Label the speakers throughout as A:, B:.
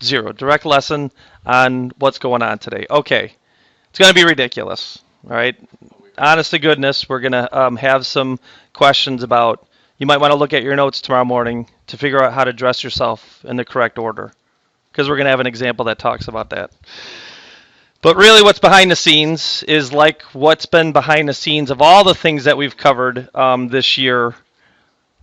A: Zero. Direct lesson on what's going on today. Okay. It's going to be ridiculous. All right. Honest to goodness, we're going to have some questions about, you might want to look at your notes tomorrow morning to figure out how to dress yourself in the correct order. Because we're going to have an example that talks about that. But really what's behind the scenes is like what's been behind the scenes of all the things that we've covered this year.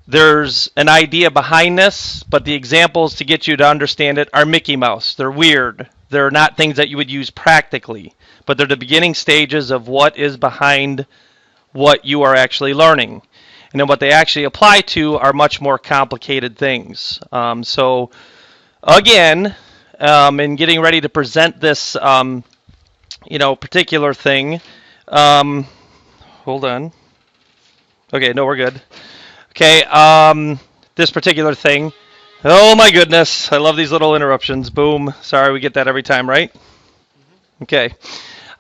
A: There's an idea behind this, but the examples to get you to understand it are Mickey Mouse. They're weird. They're not things that you would use practically, but they're the beginning stages of what is behind what you are actually learning. And then what they actually apply to are much more complicated things. So again, in getting ready to present this particular thing, hold on. Okay, no, we're good. Okay, this particular thing. Oh my goodness, I love these little interruptions. Boom. Sorry, we get that every time, right? Okay.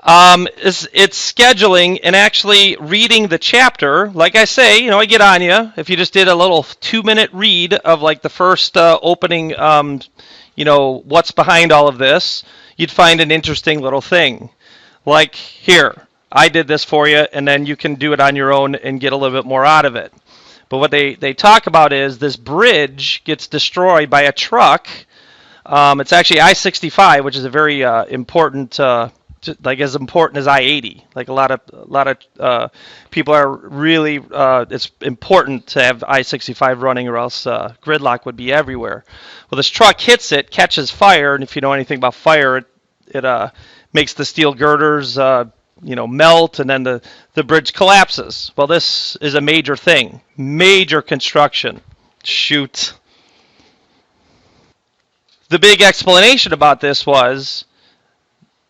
A: It's scheduling and actually reading the chapter. Like I say, I get on you. If you just did a little 2-minute read of like the first opening, what's behind all of this, you'd find an interesting little thing. Like here, I did this for you, and then you can do it on your own and get a little bit more out of it. But what they talk about is this bridge gets destroyed by a truck. It's actually I-65, which is a very important, like as important as I-80. Like a lot of people are really, it's important to have I-65 running, or else gridlock would be everywhere. Well, this truck hits it, catches fire, and if you know anything about fire, it makes the steel girders melt, and then the bridge collapses. Well, this is a major thing, major construction. Shoot. The big explanation about this was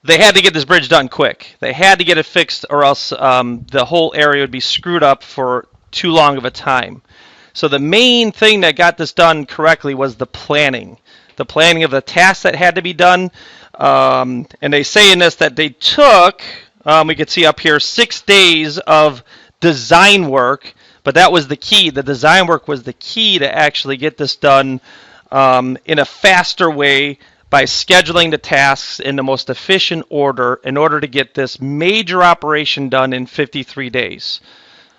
A: they had to get this bridge done quick. They had to get it fixed, or else the whole area would be screwed up for too long of a time. So the main thing that got this done correctly was the planning of the tasks that had to be done. And they say in this that they took, we could see up here, 6 days of design work, but that was the key. The design work was the key to actually get this done in a faster way by scheduling the tasks in the most efficient order in order to get this major operation done in 53 days.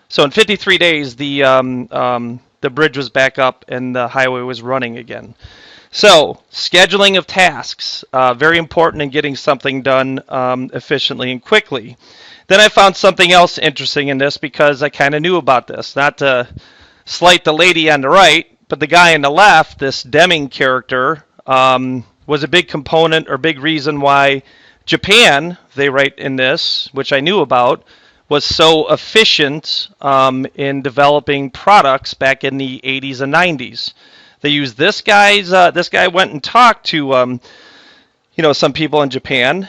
A: So in 53 days, the bridge was back up and the highway was running again. So, scheduling of tasks, very important in getting something done efficiently and quickly. Then I found something else interesting in this because I kind of knew about this. Not to slight the lady on the right, but the guy on the left, this Deming character, was a big component or big reason why Japan, they write in this, which I knew about, was so efficient in developing products back in the 80s and 90s. They used this guy went and talked to, some people in Japan,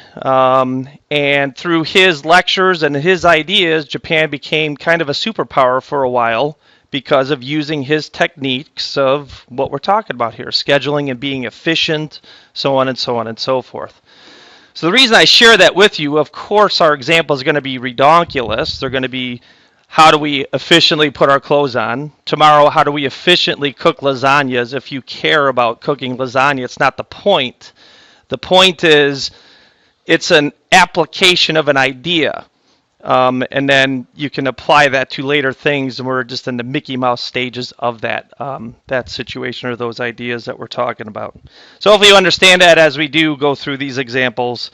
A: and through his lectures and his ideas, Japan became kind of a superpower for a while because of using his techniques of what we're talking about here, scheduling and being efficient, so on and so on and so forth. So the reason I share that with you, of course, our example is going to be redonkulous. They're going to be, how do we efficiently put our clothes on? Tomorrow, how do we efficiently cook lasagnas? If you care about cooking lasagna, it's not the point. The point is, it's an application of an idea. And then you can apply that to later things, and we're just in the Mickey Mouse stages of that situation or those ideas that we're talking about. So hopefully you understand that as we do go through these examples,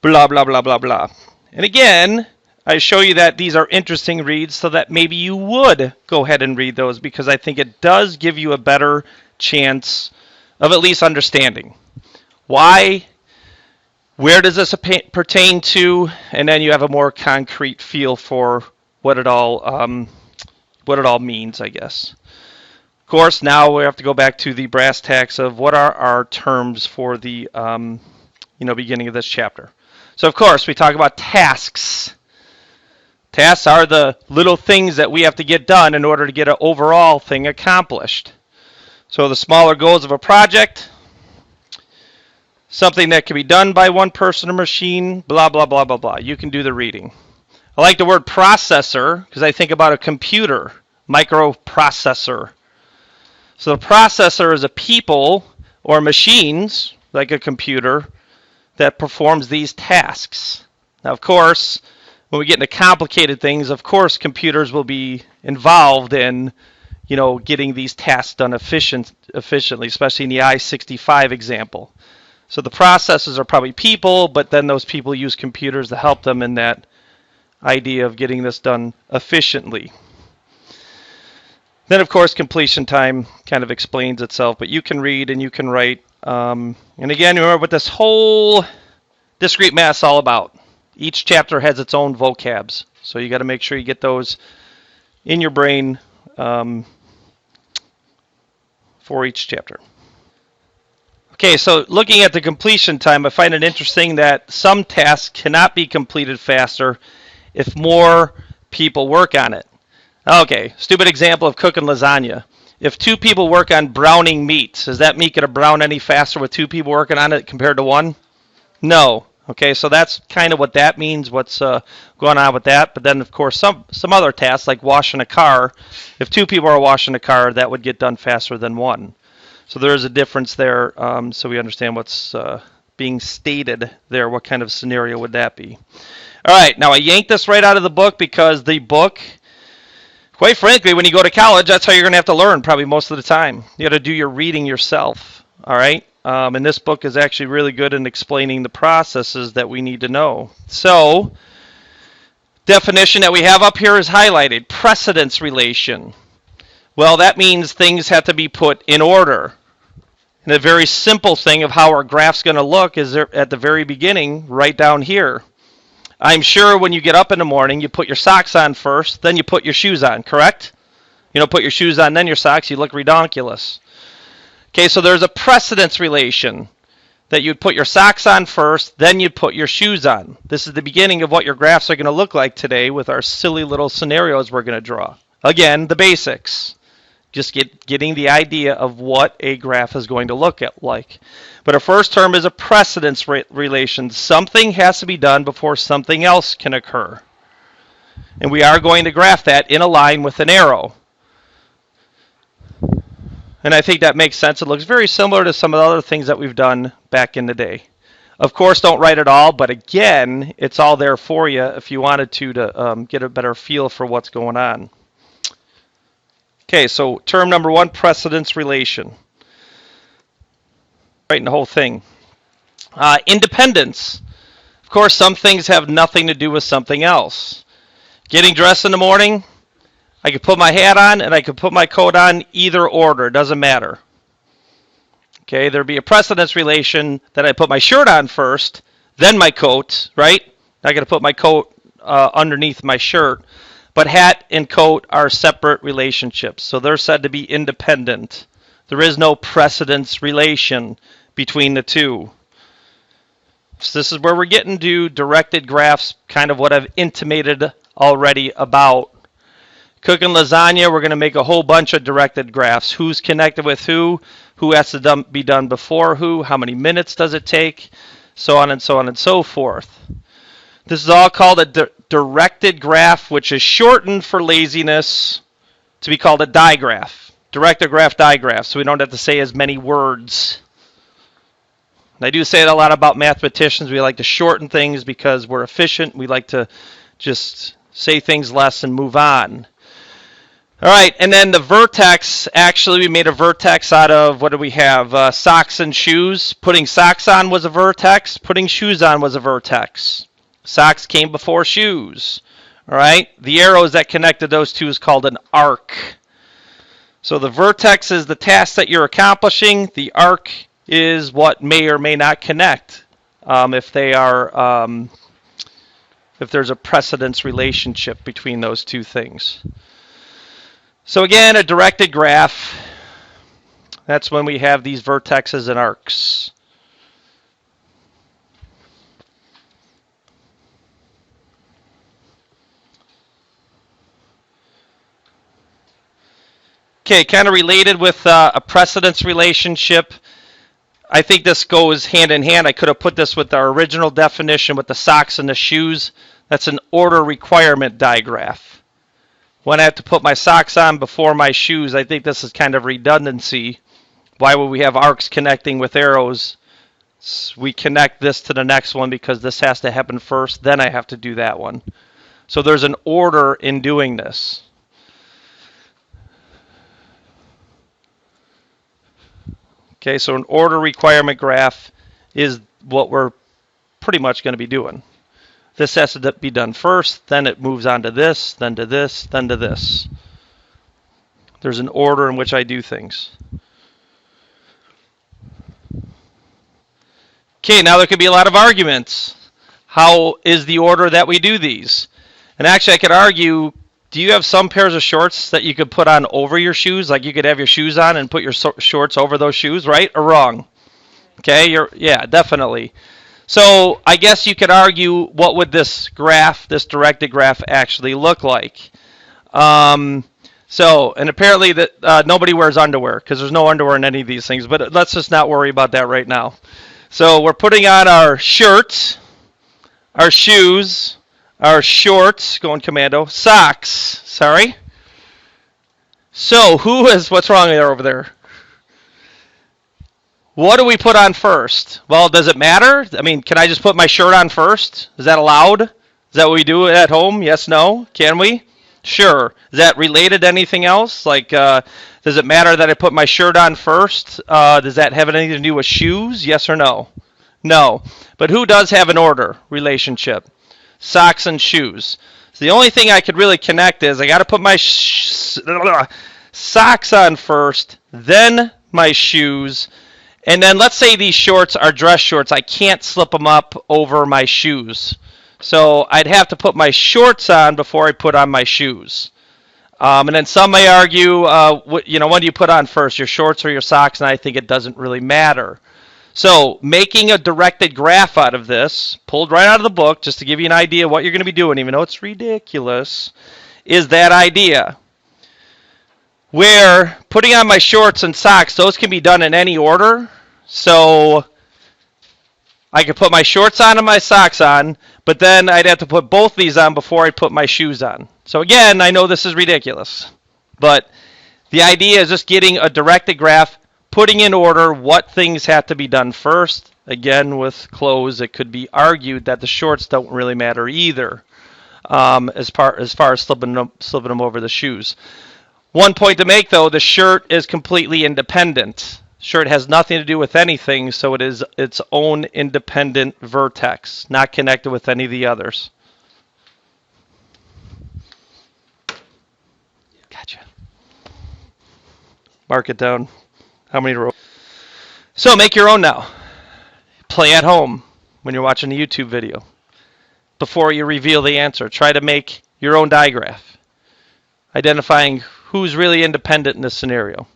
A: blah, blah, blah, blah, blah. And again, I show you that these are interesting reads so that maybe you would go ahead and read those, because I think it does give you a better chance of at least understanding. Why? Where does this pertain to? And then you have a more concrete feel for what it all means, I guess. Of course, now we have to go back to the brass tacks of what are our terms for the beginning of this chapter. So, of course, we talk about tasks. Tasks are the little things that we have to get done in order to get an overall thing accomplished. So the smaller goals of a project, something that can be done by one person or machine, blah, blah, blah, blah, blah. You can do the reading. I like the word processor because I think about a computer, microprocessor. So the processor is a people or machines, like a computer, that performs these tasks. Now, of course, when we get into complicated things, of course, computers will be involved in, getting these tasks done efficiently, especially in the I-65 example. So the processors are probably people, but then those people use computers to help them in that idea of getting this done efficiently. Then, of course, completion time kind of explains itself, but you can read and you can write. And again, remember what this whole discrete math is all about. Each chapter has its own vocabs, so you got to make sure you get those in your brain for each chapter. Okay, so looking at the completion time, I find it interesting that some tasks cannot be completed faster if more people work on it. Okay, stupid example of cooking lasagna. If 2 people work on browning meat, is that meat going to brown any faster with 2 people working on it compared to 1? No. Okay, so that's kind of what that means, what's going on with that. But then, of course, some other tasks, like washing a car, if 2 people are washing a car, that would get done faster than 1. So there is a difference there, so we understand what's being stated there. What kind of scenario would that be? All right, now I yanked this right out of the book because the book, quite frankly, when you go to college, that's how you're going to have to learn probably most of the time. You got to do your reading yourself, all right? And this book is actually really good in explaining the processes that we need to know. So, definition that we have up here is highlighted, precedence relation. Well, that means things have to be put in order. And a very simple thing of how our graph's going to look is at the very beginning, right down here. I'm sure when you get up in the morning, you put your socks on first, then you put your shoes on, correct? You don't put your shoes on, then your socks, you look redonkulous. Okay, so there's a precedence relation that you'd put your socks on first, then you'd put your shoes on. This is the beginning of what your graphs are going to look like today with our silly little scenarios we're going to draw. Again, the basics. Just getting the idea of what a graph is going to look like. But our first term is a precedence relation. Something has to be done before something else can occur. And we are going to graph that in a line with an arrow. And I think that makes sense. It looks very similar to some of the other things that we've done back in the day. Of course, don't write it all, but again, it's all there for you if you wanted to get a better feel for what's going on. Okay, so term number 1, precedence relation. Writing the whole thing. Independence. Of course, some things have nothing to do with something else. Getting dressed in the morning, I could put my hat on and I could put my coat on either order. It doesn't matter. Okay, there'd be a precedence relation that I put my shirt on first, then my coat, right? I got to put my coat underneath my shirt. But hat and coat are separate relationships, so they're said to be independent. There is no precedence relation between the two. So this is where we're getting to directed graphs, kind of what I've intimated already about. Cooking lasagna, we're going to make a whole bunch of directed graphs. Who's connected with who has to be done before who, how many minutes does it take, so on and so on and so forth. This is all called a directed graph, which is shortened for laziness to be called a digraph. Directed graph, digraph, so we don't have to say as many words. And I do say it a lot about mathematicians. We like to shorten things because we're efficient. We like to just say things less and move on. All right, and then the vertex, actually we made a vertex out of, what do we have, socks and shoes. Putting socks on was a vertex. Putting shoes on was a vertex. Socks came before shoes. All right, the arrows that connected those two is called an arc. So the vertex is the task that you're accomplishing. The arc is what may or may not connect if they are, if there's a precedence relationship between those two things. So again, a directed graph, that's when we have these vertexes and arcs. Okay, kind of related with a precedence relationship. I think this goes hand in hand. I could have put this with our original definition with the socks and the shoes. That's an order requirement digraph. When I have to put my socks on before my shoes, I think this is kind of redundancy. Why would we have arcs connecting with arrows we connect this to the next one because this has to happen first, then I have to do that one. So there's an order in doing this. Okay, so an order requirement graph is what we're pretty much going to be doing. This has to be done first, then it moves on to this, then to this, then to this. There's an order in which I do things. Okay, now there could be a lot of arguments. How is the order that we do these? And actually, I could argue, do you have some pairs of shorts that you could put on over your shoes? Like you could have your shoes on and put your shorts over those shoes, right or wrong? Okay, yeah, definitely. So I guess you could argue, what would this graph, this directed graph, actually look like? And apparently that nobody wears underwear because there's no underwear in any of these things, but let's just not worry about that right now. So we're putting on our shirts, our shoes, our shorts, going commando, socks, sorry. So what's wrong there over there? What do we put on first? Well, does it matter? I mean, can I just put my shirt on first? Is that allowed? Is that what we do at home? Yes, no? Can we? Sure. Is that related to anything else? Like, does it matter that I put my shirt on first? Does that have anything to do with shoes? Yes or no? No. But who does have an order relationship? Socks and shoes. So the only thing I could really connect is I got to put my socks on first, then my shoes, and then let's say these shorts are dress shorts. I can't slip them up over my shoes. So I'd have to put my shorts on before I put on my shoes. And then some may argue, when do you put on first, your shorts or your socks? And I think it doesn't really matter. So making a directed graph out of this, pulled right out of the book, just to give you an idea of what you're going to be doing, even though it's ridiculous, is that idea. Where putting on my shorts and socks, those can be done in any order. So I could put my shorts on and my socks on, but then I'd have to put both these on before I put my shoes on. So again, I know this is ridiculous, but the idea is just getting a directed graph, putting in order what things have to be done first. Again, with clothes, it could be argued that the shorts don't really matter either, as far as slipping them over the shoes. One point to make, though, the shirt is completely independent. Shirt has nothing to do with anything, so it is its own independent vertex, not connected with any of the others. Gotcha. Mark it down. How many rows? So make your own now. Play at home when you're watching a YouTube video. Before you reveal the answer, try to make your own digraph, identifying who's really independent in this scenario.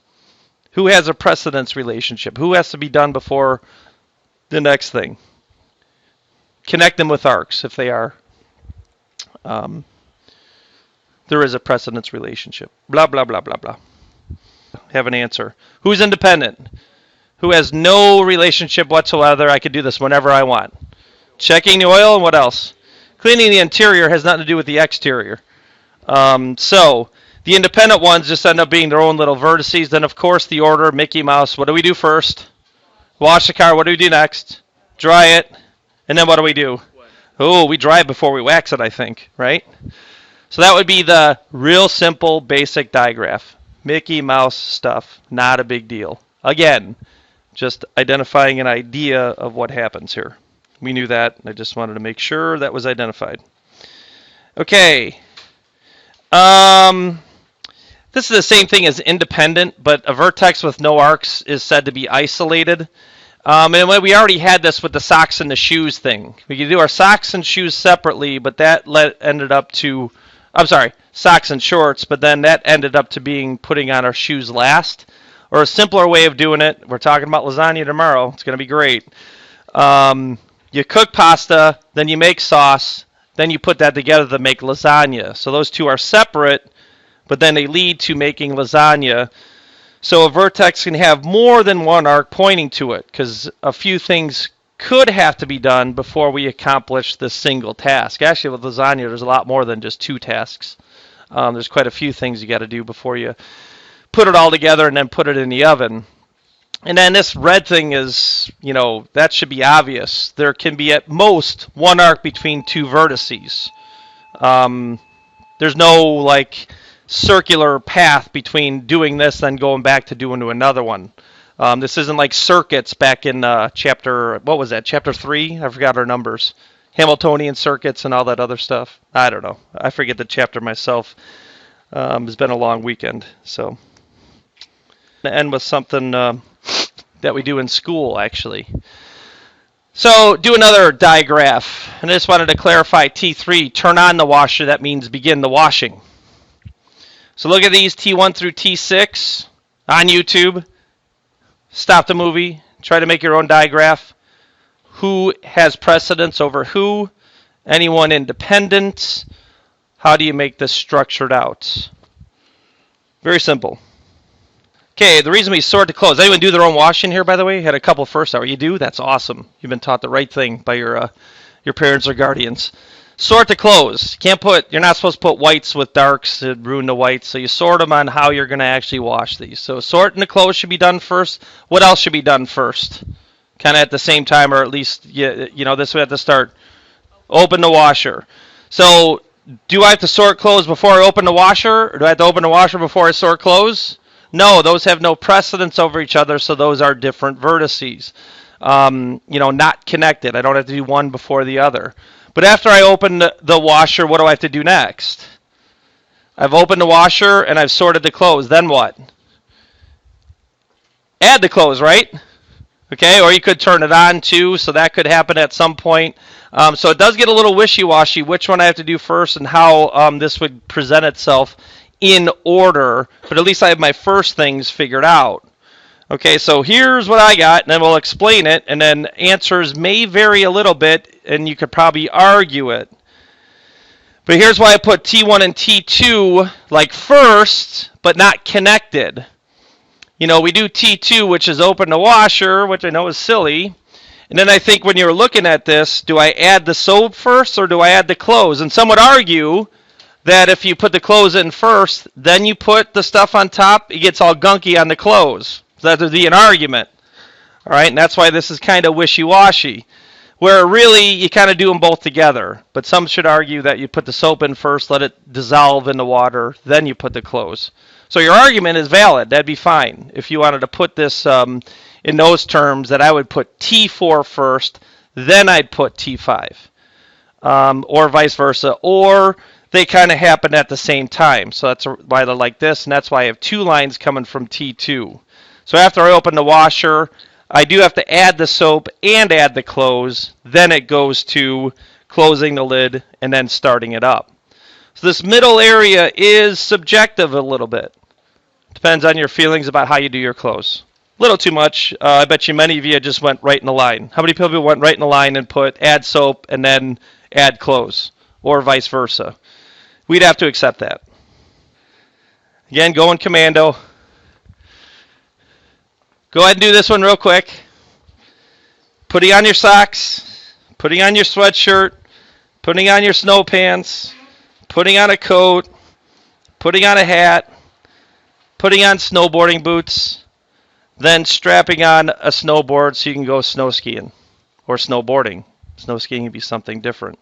A: Who has a precedence relationship? Who has to be done before the next thing? Connect them with arcs if they are. There is a precedence relationship. Blah, blah, blah, blah, blah. Have an answer. Who's independent? Who has no relationship whatsoever? I could do this whenever I want. Checking the oil and what else? Cleaning the interior has nothing to do with the exterior. So the independent ones just end up being their own little vertices. Then, of course, the order, Mickey Mouse, what do we do first? Wash the car. What do we do next? Dry it. And then what do we do? Oh, we dry it before we wax it, I think, right? So that would be the real simple, basic digraph. Mickey Mouse stuff, not a big deal. Again, just identifying an idea of what happens here. We knew that, and I just wanted to make sure that was identified. Okay. This is the same thing as independent, but a vertex with no arcs is said to be isolated. And we already had this with the socks and the shoes thing. We could do our socks and shoes separately, but that ended up to, socks and shorts, but then that ended up to being putting on our shoes last. Or a simpler way of doing it, we're talking about lasagna tomorrow. It's going to be great. You cook pasta, then you make sauce, then you put that together to make lasagna. So those two are separate, but then they lead to making lasagna. So a vertex can have more than one arc pointing to it, because a few things could have to be done before we accomplish this single task. Actually, with lasagna, there's a lot more than just two tasks. There's quite a few things you got to do before you put it all together and then put it in the oven. And then this red thing is, that should be obvious. There can be at most one arc between two vertices. There's no like circular path between doing this then going back to doing to another one. This isn't like circuits back in chapter, what was that, chapter 3? I forgot our numbers. Hamiltonian circuits and all that other stuff. I don't know. I forget the chapter myself. It's been a long weekend. So, to end with something that we do in school, actually. So, do another digraph. And I just wanted to clarify T3, turn on the washer. That means begin the washing. So look at these T1 through T6 on YouTube. Stop the movie. Try to make your own digraph. Who has precedence over who? Anyone independent? How do you make this structured out? Very simple. Okay, the reason we sort to close. Anyone do their own washing here, by the way? Had a couple first hour. You do? That's awesome. You've been taught the right thing by your parents or guardians. Sort to close. You're not supposed to put whites with darks to ruin the whites, so you sort them on how you're going to actually wash these. So sorting the clothes should be done first. What else should be done first? Kind of at the same time, or at least, this we have to start. Open the washer. So do I have to sort clothes before I open the washer, or do I have to open the washer before I sort clothes? No, those have no precedence over each other, so those are different vertices. Not connected. I don't have to do one before the other. But after I open the washer, what do I have to do next? I've opened the washer and I've sorted the clothes. Then what? Add the clothes, right? Okay, or you could turn it on too, so that could happen at some point. So it does get a little wishy-washy which one I have to do first and how this would present itself in order. But at least I have my first things figured out. Okay, so here's what I got, and then we'll explain it, and then answers may vary a little bit, and you could probably argue it. But here's why I put T1 and T2 like first, but not connected. We do T2, which is open the washer, which I know is silly. And then I think when you're looking at this, do I add the soap first, or do I add the clothes? And some would argue that if you put the clothes in first, then you put the stuff on top, it gets all gunky on the clothes. That would be an argument. All right, and that's why this is kind of wishy-washy, where really you kind of do them both together. But some should argue that you put the soap in first, let it dissolve in the water, then you put the clothes. So your argument is valid. That'd be fine. If you wanted to put this in those terms, that I would put T4 first, then I'd put T5, or vice versa, or they kind of happen at the same time. So that's why they're like this, and that's why I have two lines coming from T2. So after I open the washer, I do have to add the soap and add the clothes. Then it goes to closing the lid and then starting it up. So this middle area is subjective a little bit. Depends on your feelings about how you do your clothes. A little too much. I bet you many of you just went right in the line. How many people went right in the line and put add soap and then add clothes? Or vice versa. We'd have to accept that. Again, going commando. Go ahead and do this one real quick. Putting on your socks, putting on your sweatshirt, putting on your snow pants, putting on a coat, putting on a hat, putting on snowboarding boots, then strapping on a snowboard so you can go snow skiing or snowboarding. Snow skiing would be something different.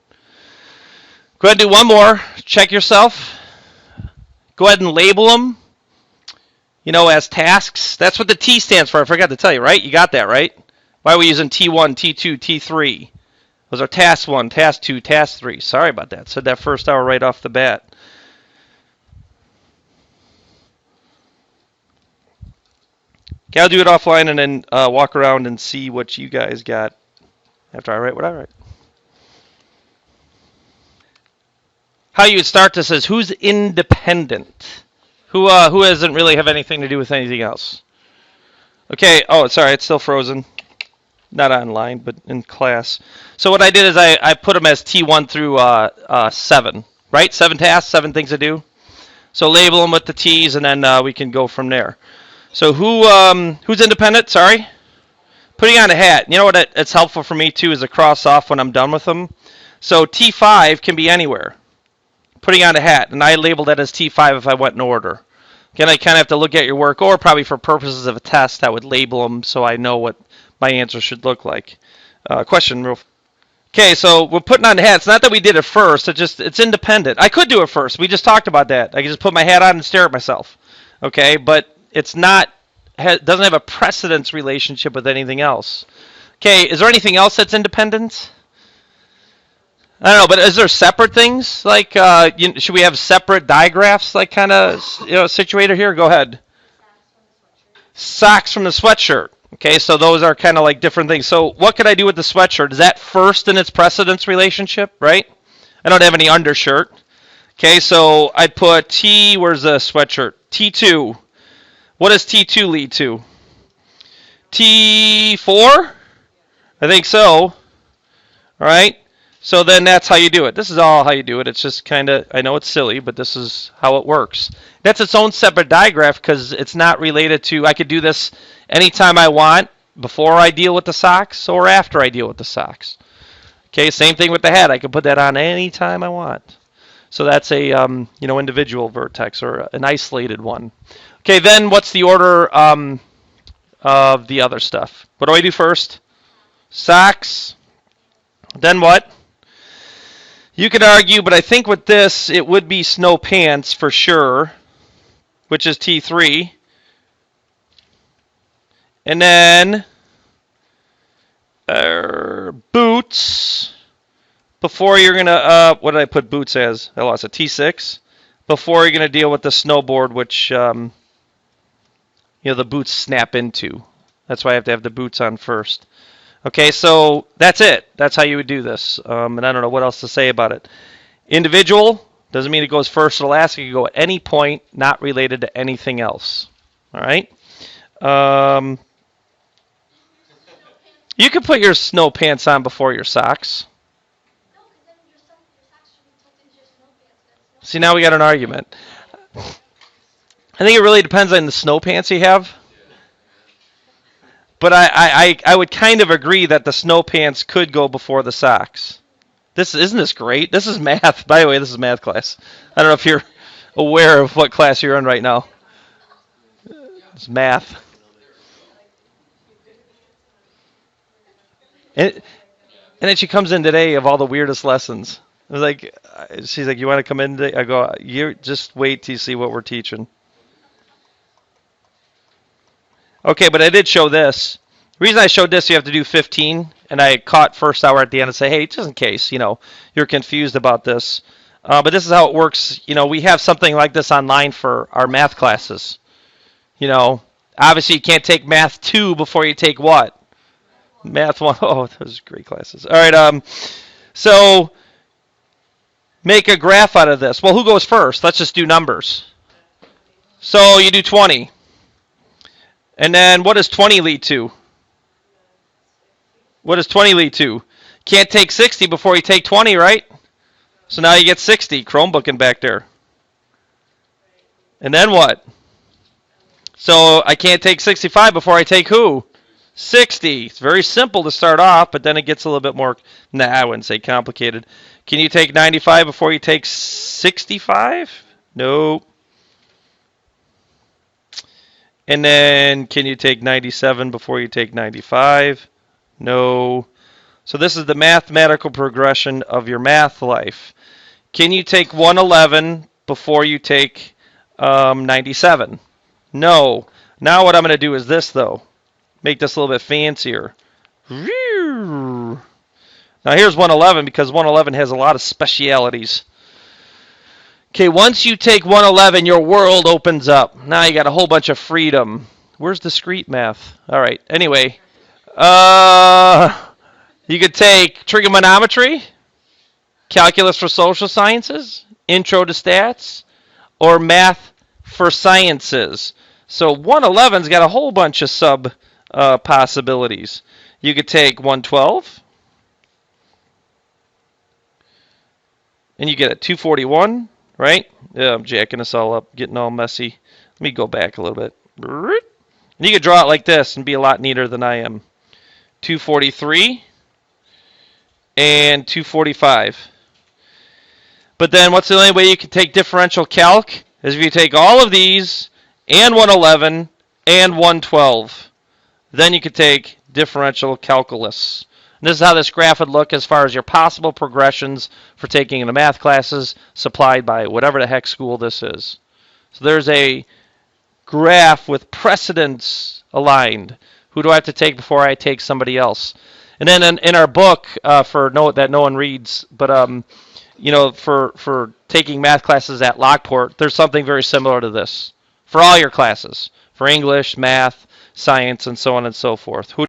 A: Go ahead and do one more. Check yourself. Go ahead and label them. As tasks. That's what the T stands for. I forgot to tell you, right? You got that, right? Why are we using T1, T2, T3? Those are task 1, task 2, task 3. Sorry about that. Said that first hour right off the bat. Okay, I'll do it offline and then walk around and see what you guys got after I write what I write. How you would start this is who's independent? Who doesn't really have anything to do with anything else? Okay, oh, sorry, it's still frozen. Not online, but in class. So what I did is I put them as T1 through 7, right? 7 tasks, 7 things to do. So label them with the T's, and then we can go from there. So who's independent? Sorry? Putting on a hat. You know what it's helpful for me, too, is to cross off when I'm done with them. So T5 can be anywhere. Putting on a hat, and I labeled that as T5 if I went in order. Again, I kind of have to look at your work, or probably for purposes of a test, I would label them so I know what my answer should look like. Question. Okay, so we're putting on the hat. It's not that we did it first. It's independent. I could do it first. We just talked about that. I can just put my hat on and stare at myself. Okay, but it's not doesn't have a precedence relationship with anything else. Okay, is there anything else that's independent? I don't know, but is there separate things like should we have separate digraphs like kind of situated here? Go ahead. Socks from the sweatshirt. Okay, so those are kind of like different things. So what could I do with the sweatshirt? Is that first in its precedence relationship, right? I don't have any undershirt. Okay, so I'd put T, where's the sweatshirt? T2. What does T2 lead to? T4? I think so. All right. So then that's how you do it. This is all how you do it. It's just kind of, I know it's silly, but this is how it works. That's its own separate digraph because it's not related to, I could do this anytime I want, before I deal with the socks or after I deal with the socks. Okay, same thing with the hat. I can put that on anytime I want. So that's a individual vertex or an isolated one. Okay, then what's the order of the other stuff? What do I do first? Socks. Then what? You could argue, but I think with this, it would be snow pants for sure, which is T3. And then boots. Before you're going to, what did I put boots as? I lost a T6. Before you're going to deal with the snowboard, which, the boots snap into. That's why I have to have the boots on first. Okay, so that's it. That's how you would do this. And I don't know what else to say about it. Individual doesn't mean it goes first or last. It can go at any point, not related to anything else. All right? You can put your snow pants on before your socks. See, now we got an argument. I think it really depends on the snow pants you have. But I would kind of agree that the snow pants could go before the socks. Isn't this great? This is math. By the way, this is math class. I don't know if you're aware of what class you're in right now. It's math. And then she comes in today of all the weirdest lessons. I was like, she's like, you want to come in today? I go, you just wait till you see what we're teaching. Okay, but I did show this. The reason I showed this, you have to do 15, and I caught first hour at the end and say, hey, just in case, you're confused about this. But this is how it works. We have something like this online for our math classes. Obviously you can't take math 2 before you take what? Math 1. Oh, those are great classes. All right, so make a graph out of this. Well, who goes first? Let's just do numbers. So you do 20. And then what does 20 lead to? What does 20 lead to? Can't take 60 before you take 20, right? So now you get 60, Chromebooking back there. And then what? So I can't take 65 before I take who? 60. It's very simple to start off, but then it gets a little bit more, I wouldn't say complicated. Can you take 95 before you take 65? No. And then can you take 97 before you take 95? No. So this is the mathematical progression of your math life. Can you take 111 before you take 97? No. Now what I'm going to do is this, though. Make this a little bit fancier. Now here's 111 because 111 has a lot of specialities. Okay, once you take 111, your world opens up. Now you got a whole bunch of freedom. Where's discrete math? All right, anyway. You could take trigonometry, calculus for social sciences, intro to stats, or math for sciences. So 111's got a whole bunch of sub possibilities. You could take 112, and you get a 241, right? Yeah, I'm jacking us all up, getting all messy. Let me go back a little bit. And you could draw it like this and be a lot neater than I am. 243 and 245. But then what's the only way you can take differential calc is if you take all of these and 111 and 112. Then you could take differential calculus. And this is how this graph would look as far as your possible progressions for taking into math classes supplied by whatever the heck school this is. So there's a graph with precedence aligned. Who do I have to take before I take somebody else? And then in our book, that no one reads, but for taking math classes at Lockport, there's something very similar to this for all your classes, for English, math, science, and so on and so forth. Who